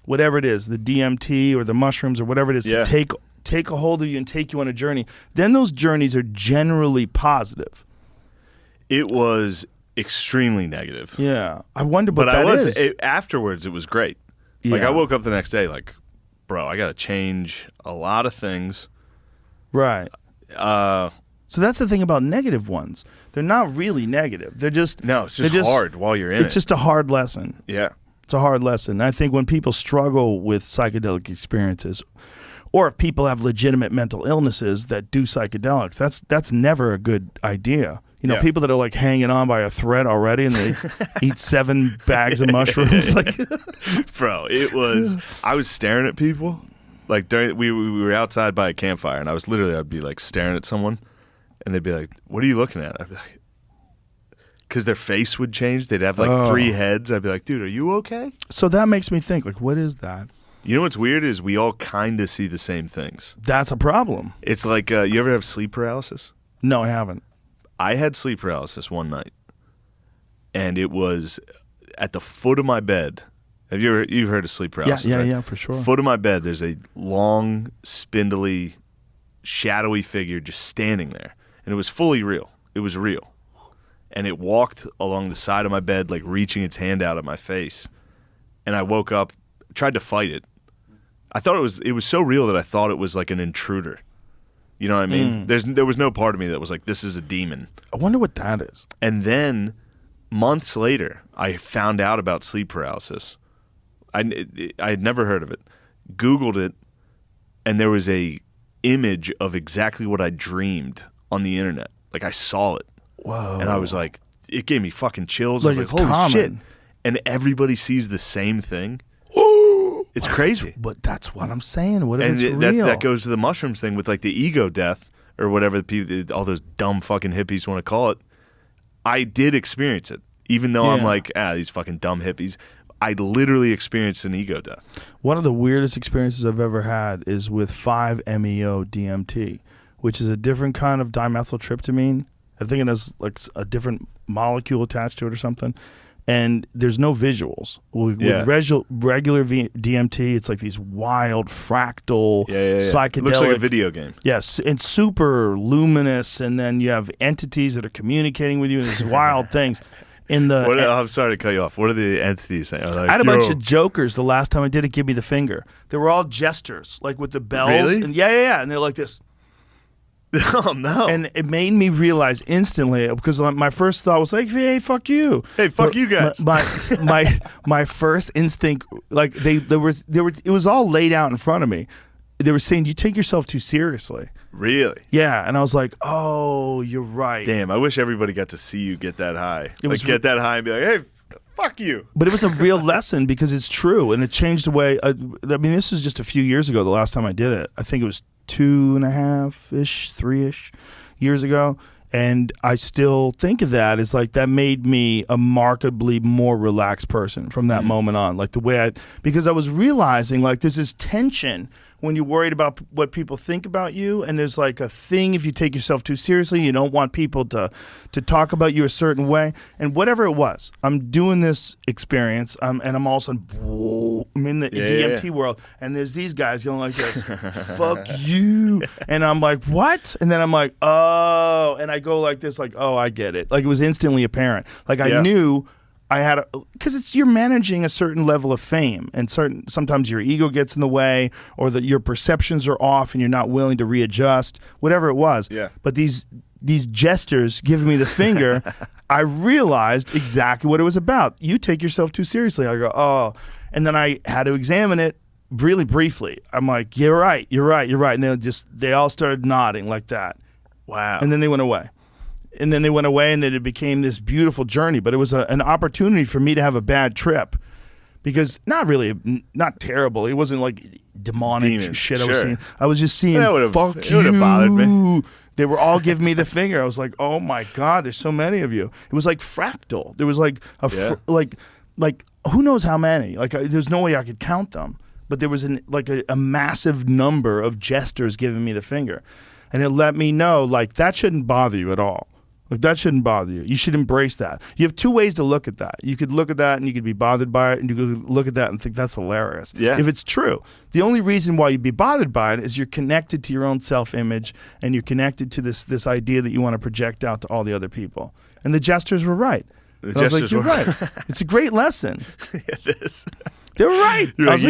whatever it is, the DMT or the mushrooms or whatever it is, to take a hold of you and take you on a journey, then those journeys are generally positive. It was extremely negative. Yeah. I wonder what that is. Afterwards, it was great. Yeah. Like, I woke up the next day like, bro, I got to change a lot of things. Right. So that's the thing about negative ones. They're not really negative. They're just... No, it's just hard while you're in it. It's just a hard lesson. Yeah. It's a hard lesson. I think when people struggle with psychedelic experiences, or if people have legitimate mental illnesses that do psychedelics, that's never a good idea. You know, people that are like hanging on by a thread already and they eat 7 bags of mushrooms. Like, bro, it was... I was staring at people. Like, we were outside by a campfire, and I'd be like staring at someone, and they'd be like, "What are you looking at?" I'd be like, because their face would change. They'd have like 3 heads. I'd be like, "Dude, are you okay?" So that makes me think, like, what is that? You know what's weird is we all kind of see the same things. That's a problem. It's like, you ever have sleep paralysis? No, I haven't. I had sleep paralysis one night, and it was at the foot of my bed. You've heard of sleep paralysis? Yeah, right? yeah, for sure. Foot of my bed, there's a long, spindly, shadowy figure just standing there, and it was fully real. It was real, and it walked along the side of my bed, like reaching its hand out at my face, and I woke up, tried to fight it. I thought it was so real that I thought it was like an intruder. You know what I mean? There was no part of me that was like, this is a demon. I wonder what that is. And then months later, I found out about sleep paralysis. I had never heard of it. Googled it, and there was a image of exactly what I dreamed on the internet. Like, I saw it. Whoa. And I was like, it gave me fucking chills. Like, I was it's like, holy common. shit. And everybody sees the same thing. It's crazy. But that's what I'm saying. What if it's real? That goes to the mushrooms thing with like the ego death or whatever the people, all those dumb fucking hippies want to call it. I did experience it, even though I'm like, these fucking dumb hippies. I literally experienced an ego death. One of the weirdest experiences I've ever had is with 5-MeO DMT, which is a different kind of dimethyltryptamine. I think it has like a different molecule attached to it or something. And there's no visuals. With regular DMT, it's like these wild, fractal, psychedelic. It looks like a video game. Yes, and super luminous, and then you have entities that are communicating with you, and these wild things. I'm sorry to cut you off. What are the entities saying? Like, I had a bunch of jokers the last time I did it, give me the finger. They were all jesters, like with the bells. Really? And yeah. And they're like this. Oh, no. And it made me realize instantly, because my first thought was like, hey, fuck you. Hey, fuck you guys. My first instinct, like it was all laid out in front of me. They were saying, you take yourself too seriously. Really? Yeah. And I was like, oh, you're right. Damn, I wish everybody got to see you get that high. Get that high and be like, hey, fuck you. But it was a real lesson because it's true. And it changed the way, I mean, this was just a few years ago, the last time I did it. I think it was 2.5-ish, 3-ish years ago. And I still think of that as like, that made me a markedly more relaxed person from that moment on. Like the way because I was realizing like there's this tension when you're worried about what people think about you, and there's like a thing if you take yourself too seriously, you don't want people to talk about you a certain way, and whatever it was, I'm doing this experience, and I'm all of a sudden, whoa, I'm in the DMT world, and there's these guys going like this, fuck you, and I'm like, what? And then I'm like, oh, and I go like this, like, oh, I get it. Like it was instantly apparent. Like I knew I had because you're managing a certain level of fame, and sometimes your ego gets in the way, or that your perceptions are off, and you're not willing to readjust, whatever it was. Yeah. But these jesters giving me the finger, I realized exactly what it was about. You take yourself too seriously. I go, oh, and then I had to examine it really briefly. I'm like, you're right, and they all started nodding like that. Wow. And then they went away. And then then it became this beautiful journey. But it was an opportunity for me to have a bad trip. Because not terrible. It wasn't like demonic shit I was seeing. I was just seeing, fuck you. It would have bothered me. They were all giving me the finger. I was like, oh my God, there's so many of you. It was like fractal. There was like like who knows how many. Like there's no way I could count them. But there was a massive number of jesters giving me the finger. And it let me know, like, that shouldn't bother you at all. Like, that shouldn't bother you. You should embrace that. You have two ways to look at that. You could look at that and you could be bothered by it, and you could look at that and think that's hilarious. Yeah. If it's true. The only reason why you'd be bothered by it is you're connected to your own self-image, and you're connected to this idea that you want to project out to all the other people. And the jesters were right. I was like, you're right. It's a great lesson. It is. They were right. I was like,